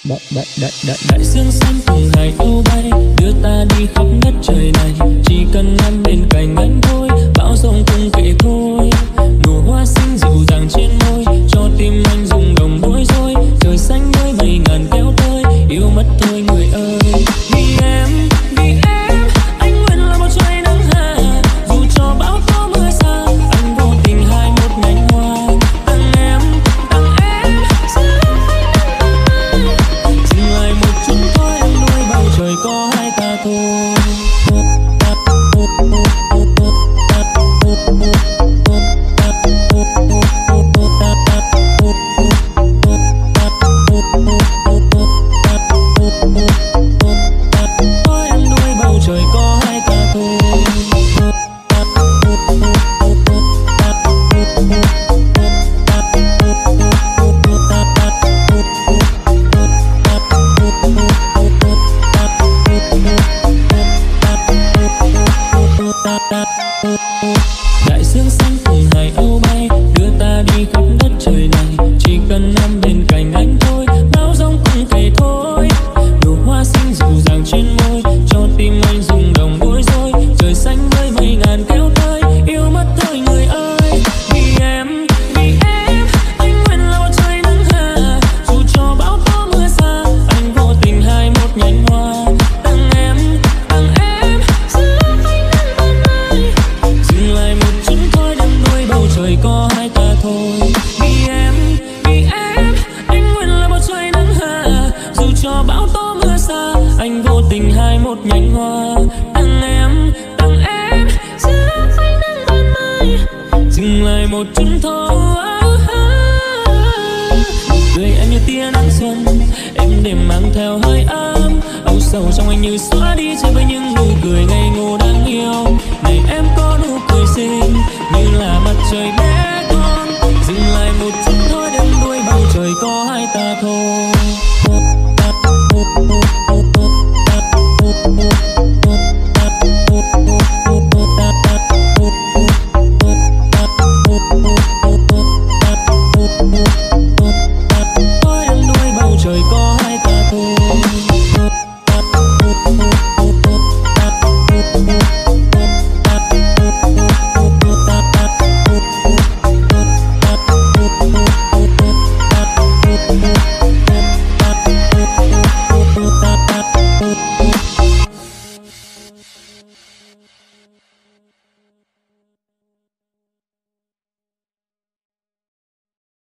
Đại dương xanh cùng hải âu bay đưa ta đi khắp đất trời này, chỉ cần em bên cạnh anh thôi, bão giông không kể thôi. Nụ hoa xinh dịu dàng trên môi, cho tim anh rung động bối rối. Trời xanh với mây ngàn kéo tới, yêu mất thôi người ơi. Vì em anh nguyện là một trời nắng hạ, dù cho bão tố mưa xa, anh vô tình hai một nhành hoa. Tặng em giữ dừng lại một chút thôi, em nuôi bầu trời có hai ta thôi. Đại dương xanh cùng hải âu bay đưa ta đi khắp đất trời này, chỉ cần em bên cạnh anh thôi, bão giông cũng kể thôi. Nụ hoa xinh dịu dàng trên môi, cho tim anh rung động bối rối. Trời xanh với mây ngàn kéo tới, yêu mất thôi người ơi. Vì em anh nguyện là một trời nắng hạ, dù cho bão tố mưa xa, anh vô tình hai một nhành hoa. Tặng em giữ anh nắng ban mai, dừng lại một chút thôi, đắm đuôi bầu trời có hai ta thôi. Vì em anh nguyện là một trời nắng hạ, dù cho bão tố mưa xa, anh vô tình hai một nhành hoa. Tặng em giữ anh nắng ban mai, dừng lại một chút thôi. Cười em như tia nắng xuân, em đêm mang theo hơi ấm, âu sầu trong anh như xóa đi chơi với những nụ cười ngây ngô đáng yêu. Này em có nụ cười xinh như là mặt trời bé con, dừng lại một chút thôi, đắm đuôi bầu trời có hai ta thôi.